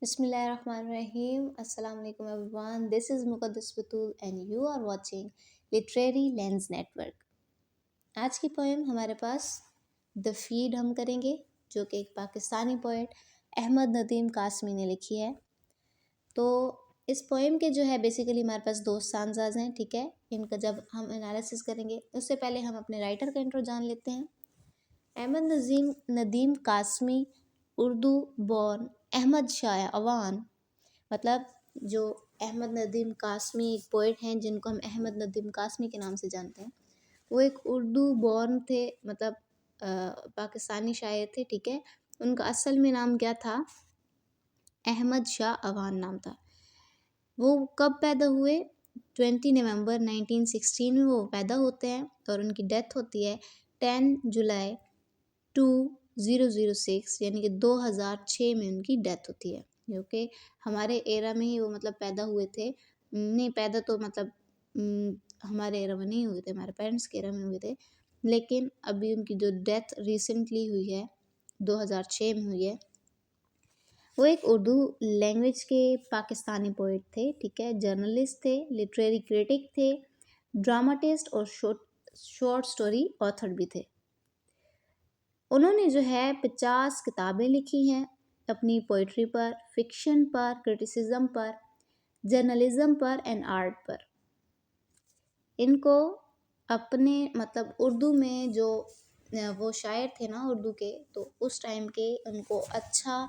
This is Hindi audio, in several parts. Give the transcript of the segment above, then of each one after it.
Bismillahirrahmanirrahim. Assalamu alaikum everyone. This is Muqaddas Batul and you are watching Literary Lens Network. आज की पोएम हमारे पास द फीड हम करेंगे, जो कि एक पाकिस्तानी पोएट अहमद नदीम कासमी ने लिखी है। तो इस पोएम के जो है बेसिकली हमारे पास दो स्टांजाज हैं, ठीक है। इनका जब हम एनालिसिस करेंगे उससे पहले हम अपने राइटर का इंट्रो जान लेते हैं। अहमद नदीम कासमी उर्दू बॉर्न अहमद शाह अवान, मतलब जो अहमद नदीम कासमी एक पोइट हैं जिनको हम अहमद नदीम कासमी के नाम से जानते हैं। वो एक उर्दू बॉर्न थे, मतलब पाकिस्तानी शायर थे, ठीक है। उनका असल में नाम क्या था? अहमद शाह अवान नाम था। वो कब पैदा हुए? 20 नवंबर 1916 में वो पैदा होते हैं और उनकी डेथ होती है 10 जुलाई 2006, यानी कि 2006 में उनकी डेथ होती है। जो कि हमारे एरा में ही वो मतलब पैदा हुए थे। नहीं पैदा तो मतलब हमारे एरा में नहीं हुए थे, हमारे पेरेंट्स के एरा में हुए थे, लेकिन अभी उनकी जो डेथ रिसेंटली हुई है 2006 में हुई है। वो एक उर्दू लैंग्वेज के पाकिस्तानी पोइट थे, ठीक है। जर्नलिस्ट थे, लिटरेरी क्रिटिक थे, ड्रामाटिस्ट और शॉर्ट स्टोरी ऑथर भी थे। उन्होंने जो है 50 किताबें लिखी हैं अपनी पोइट्री पर, फिक्शन पर, क्रिटिसिज्म पर, जर्नलिज्म पर एंड आर्ट पर। इनको अपने मतलब उर्दू में जो वो शायर थे ना उर्दू के, तो उस टाइम के उनको अच्छा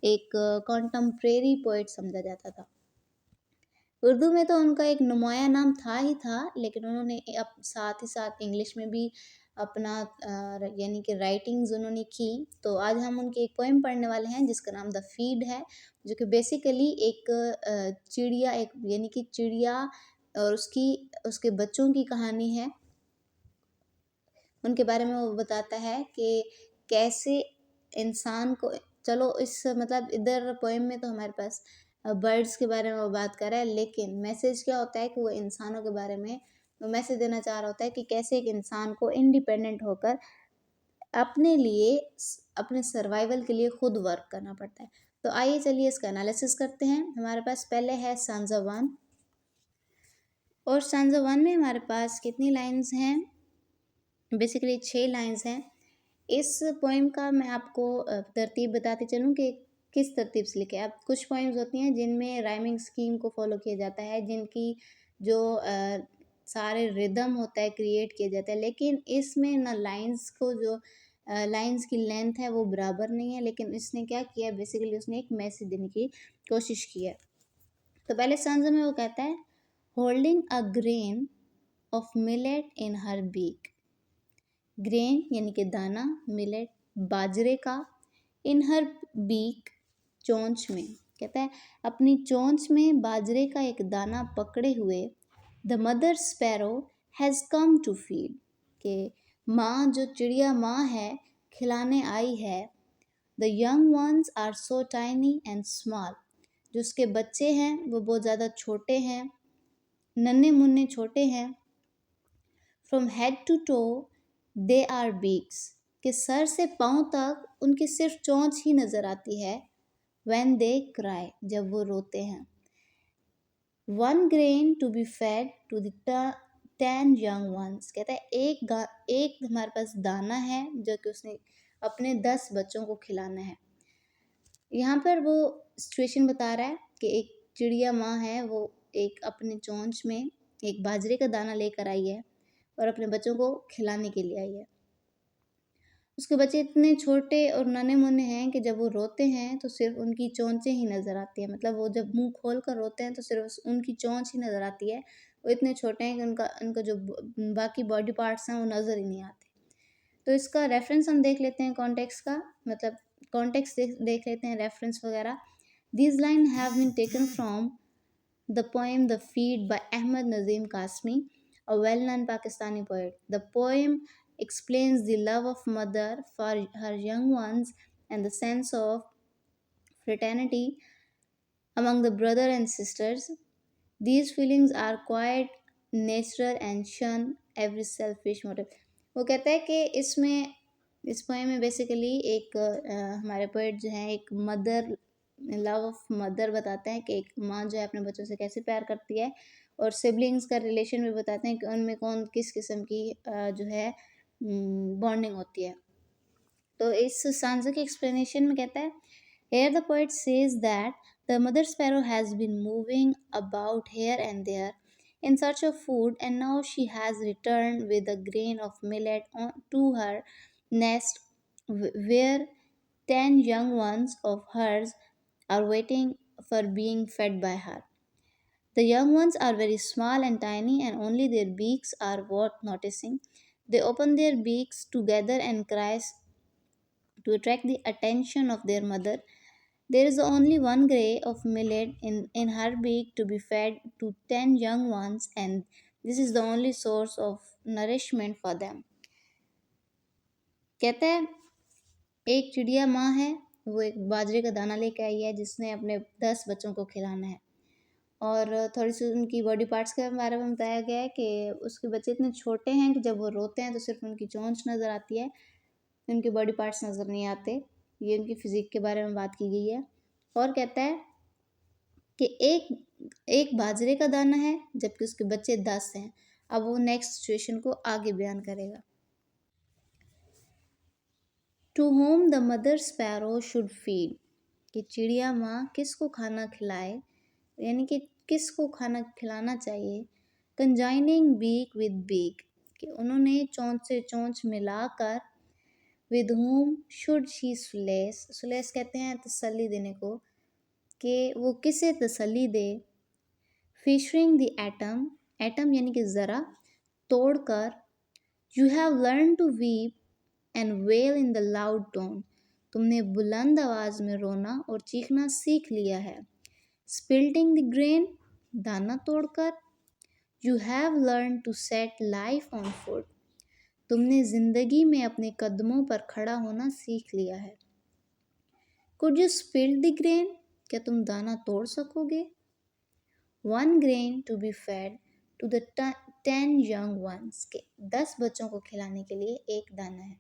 एक कॉन्टेम्प्रेरी पोइट समझा जाता था। उर्दू में तो उनका एक नुमाया नाम था ही था, लेकिन उन्होंने अब साथ ही साथ इंग्लिश में भी अपना यानी कि राइटिंग्स उन्होंने की। तो आज हम उनकी एक पोएम पढ़ने वाले हैं जिसका नाम द फीड है, जो कि बेसिकली एक चिड़िया, एक यानी कि चिड़िया और उसके बच्चों की कहानी है। उनके बारे में वो बताता है कि कैसे इंसान को, चलो इस मतलब इधर पोएम में तो हमारे पास बर्ड्स के बारे में वो बात कर रहा है, लेकिन मैसेज क्या होता है कि वो इंसानों के बारे में वो मैसेज देना चाह रहा होता है कि कैसे एक इंसान को इंडिपेंडेंट होकर अपने लिए, अपने सर्वाइवल के लिए खुद वर्क करना पड़ता है। तो आइए चलिए इसका एनालिसिस करते हैं। हमारे पास पहले है स्टांजा 1, और स्टांजा 1 में हमारे पास कितनी लाइन्स हैं? बेसिकली 6 लाइन्स हैं। इस पोएम का मैं आपको तरतीब बताते चलूँ कि किस तरतीब से लिखे। अब कुछ पोएम्स होती हैं जिनमें राइमिंग स्कीम को फॉलो किया जाता है, जिनकी जो सारे रिदम होता है क्रिएट किया जाता है, लेकिन इसमें ना लाइन्स को जो लाइन्स की लेंथ है वो बराबर नहीं है। लेकिन इसने क्या किया, बेसिकली उसने एक मैसेज देने की कोशिश की है। तो पहले स्टांजा में वो कहता है, holding a grain of millet in her beak. Grain यानी कि दाना, मिलेट बाजरे का, इन हर बीक चोंच में, कहता है अपनी चोंच में बाजरे का एक दाना पकड़े हुए, the mother sparrow has come to feed, के माँ जो चिड़िया माँ है खिलाने आई है। The young ones are so tiny and small, जो उसके बच्चे हैं वो बहुत ज़्यादा छोटे हैं, नन्हे मुन्ने छोटे हैं। From head to toe they are beaks, कि सर से पाँव तक उनकी सिर्फ चोंच ही नज़र आती है। व्हेन दे क्राई, जब वो रोते हैं। One grain to be fed to the 10 young ones, कहता है एक हमारे पास दाना है जो कि उसने अपने 10 बच्चों को खिलाना है। यहाँ पर वो सिचुएशन बता रहा है कि एक चिड़िया माँ है, वो एक अपने चोंच में एक बाजरे का दाना लेकर आई है और अपने बच्चों को खिलाने के लिए आई है। उसके बच्चे इतने छोटे और नन्हे मुन्ने हैं कि जब वो रोते हैं तो सिर्फ उनकी चोंचें ही नज़र आती हैं। मतलब वो जब मुंह खोल कर रोते हैं तो सिर्फ उनकी चोंच ही नज़र आती है। वो इतने छोटे हैं कि उनका जो बाकी बॉडी पार्ट्स हैं वो नज़र ही नहीं आते। तो इसका रेफरेंस हम देख लेते हैं, कॉन्टेक्स्ट का मतलब कॉन्टेक्स्ट देख लेते हैं, रेफरेंस वगैरह। These lines have been taken from the poem The Feed by Ahmad Nazim Kasmi, a well-known Pakistani poet. The poem explains the love of mother for her young ones and the sense of fraternity among the brother and sisters. These feelings are quite natural and shun every selfish motive. वो कहता है कि इस पोएम में बेसिकली एक हमारे पोएट जो हैं एक मदर लव ऑफ मदर बताते हैं कि एक माँ जो है अपने बच्चों से कैसे प्यार करती है, और सिबलिंग्स का रिलेशन भी बताते हैं कि उनमें कौन किस किस्म की जो है बॉन्डिंग होती है। तो इस सांझे के एक्सप्लेनेशन में कहता है, here the poet says that the mother sparrow has been moving about here and there in search of food, and now she has returned with a grain of millet to her nest, where 10 young ones of hers are waiting for being fed by her. The young ones are very small and tiny, and only their beaks are worth noticing. They open their beaks together and cry to attract the attention of their mother. There is only one grain of millet in her beak to be fed to 10 young ones, and this is the only source of nourishment for them. कहते हैं, एक चिड़िया माँ है, वो एक बाजरे का दाना लेके आई है जिसने अपने 10 बच्चों को खिलाना है। और थोड़ी सी उनकी बॉडी पार्ट्स के बारे में बताया गया है कि उसके बच्चे इतने छोटे हैं कि जब वो रोते हैं तो सिर्फ उनकी चोंच नज़र आती है, उनके बॉडी पार्ट्स नज़र नहीं आते। ये उनकी फिजिक के बारे में बात की गई है। और कहता है कि एक एक बाजरे का दाना है जबकि उसके बच्चे 10 हैं। अब वो नेक्स्ट सिचुएशन को आगे बयान करेगा। To whom the mother sparrow should feed, कि चिड़िया माँ किसको खाना खिलाए, यानी कि किसको खाना खिलाना चाहिए। कंजाइनिंग बीक विद बीक, कि उन्होंने चोंच से चोंच मिलाकर। With whom should she solace, solace कहते हैं तसल्ली देने को, कि वो किसे तसल्ली दे। फिशरिंग द एटम, एटम यानी कि ज़रा, तोड़कर। You have learn to weep and wail in the loud tone, तुमने बुलंद आवाज़ में रोना और चीखना सीख लिया है। स्पिल्टिंग द ग्रेन, दाना तोड़कर। You have learn to set life on foot, तुमने ज़िंदगी में अपने कदमों पर खड़ा होना सीख लिया है। Could you split the grain, क्या तुम दाना तोड़ सकोगे। One grain to be fed to the 10 young ones, के 10 बच्चों को खिलाने के लिए एक दाना है।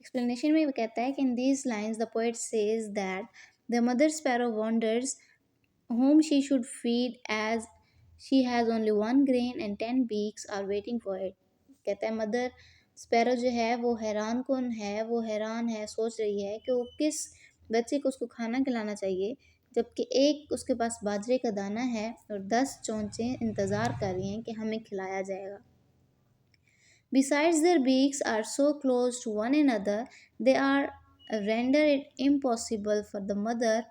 एक्सप्लेनेशन में वो कहता है कि in these lines the poet says that the mother sparrow wonders whom she should feed as she has only one grain and 10 beaks are waiting for it। कहता है मदर स्पैरो जो है वो हैरान कौन है, वो हैरान है, सोच रही है कि वो किस बच्चे को उसको खाना खिलाना चाहिए, जबकि एक उसके पास बाजरे का दाना है और 10 चोंचें इंतज़ार कर रही हैं कि हमें खिलाया जाएगा। Besides, their beaks are so close to one another, they are render it impossible for the mother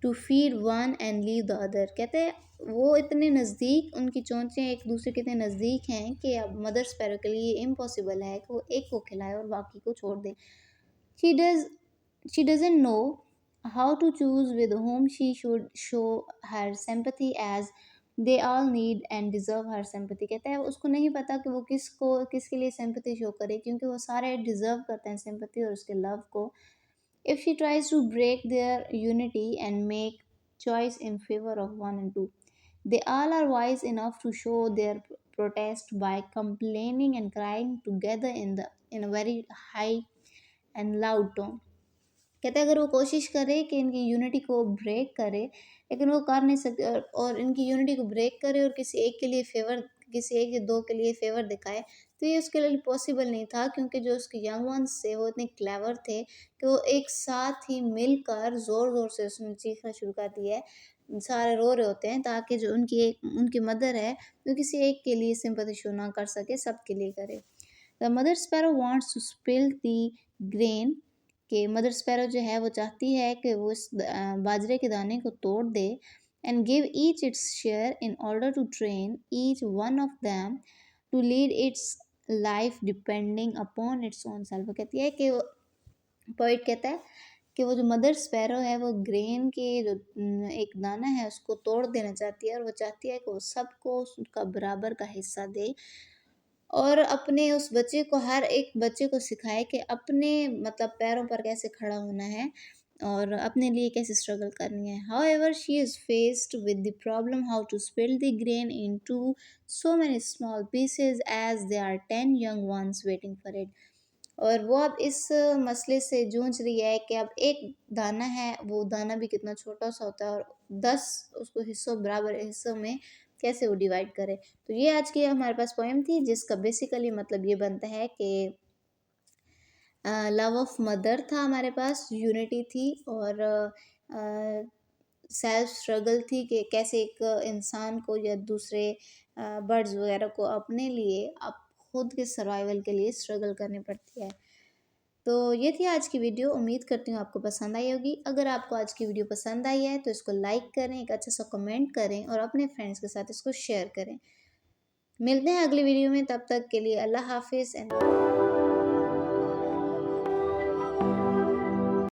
to feed one and leave the other. कहते हैं वो इतने नज़दीक, उनकी चोंचें एक दूसरे के इतने नज़दीक हैं कि अब मदर स्पैरो के लिए इम्पॉसिबल है कि वो एक को खिलाए और बाकी को छोड़ दे। She doesn't know how to choose with whom she should show her sympathy as they all need and deserve her sympathy. कहता है उसको नहीं पता कि वो किसके लिए सिंपैथी शो करे, क्योंकि वो सारे डिज़र्व करते हैं सिंपैथी और उसके लव को। If she tries to break their unity and make choice in favor of one and two, they all are wise enough to show their protest by complaining and crying together in a very high and loud tone। कहते हैं अगर वो कोशिश करे कि इनकी यूनिटी को ब्रेक करे, लेकिन वो कर नहीं सकते, और इनकी यूनिटी को ब्रेक करे और किसी एक के लिए फेवर, किसी एक या दो के लिए फेवर दिखाए, तो ये उसके लिए पॉसिबल नहीं था, क्योंकि जो उसके यंग वंस थे वो इतने क्लेवर थे कि वो एक साथ ही मिलकर ज़ोर ज़ोर से उसने चीखना शुरू कर दिया है। सारे रो रहे होते हैं ताकि जो उनकी मदर है वो किसी एक के लिए सिंपैथी शो ना कर सके, सब के लिए करे। The mother sparrow wants to spill the grain, कि मदर स्पैरो जो है वो चाहती है कि वो इस बाजरे के दाने को तोड़ दे। And give each its share in order to train each one of them to lead its life depending upon its own self. कहती है कि पोइट कहता है कि वो जो मदर स्पैरो है वो ग्रेन के जो एक दाना है उसको तोड़ देना चाहती है, और वो चाहती है कि वो सबको उसका बराबर का हिस्सा दे, और अपने उस बच्चे को, हर एक बच्चे को सिखाए कि अपने मतलब पैरों पर कैसे खड़ा होना है और अपने लिए कैसे स्ट्रगल करनी है। However, she is faced with the problem how to split the grain into so many small pieces as there are 10 young ones waiting for it। और वो अब इस मसले से जूझ रही है कि अब एक दाना है, वो दाना भी कितना छोटा-सा होता है और 10 उसको हिस्सों बराबर हिस्सों में कैसे वो डिवाइड करे। तो ये आज की हमारे पास पोएम थी जिसका बेसिकली मतलब ये बनता है कि लव ऑफ मदर था हमारे पास, यूनिटी थी और सेल्फ स्ट्रगल थी कि कैसे एक इंसान को या दूसरे बर्ड्स वगैरह को अपने लिए अब खुद के सर्वाइवल के लिए स्ट्रगल करनी पड़ती है। तो ये थी आज की वीडियो, उम्मीद करती हूँ आपको पसंद आई होगी। अगर आपको आज की वीडियो पसंद आई है तो इसको लाइक करें, एक अच्छा सा कमेंट करें और अपने फ्रेंड्स के साथ इसको शेयर करें। मिलते हैं अगली वीडियो में, तब तक के लिए अल्लाह हाफिज़ एंड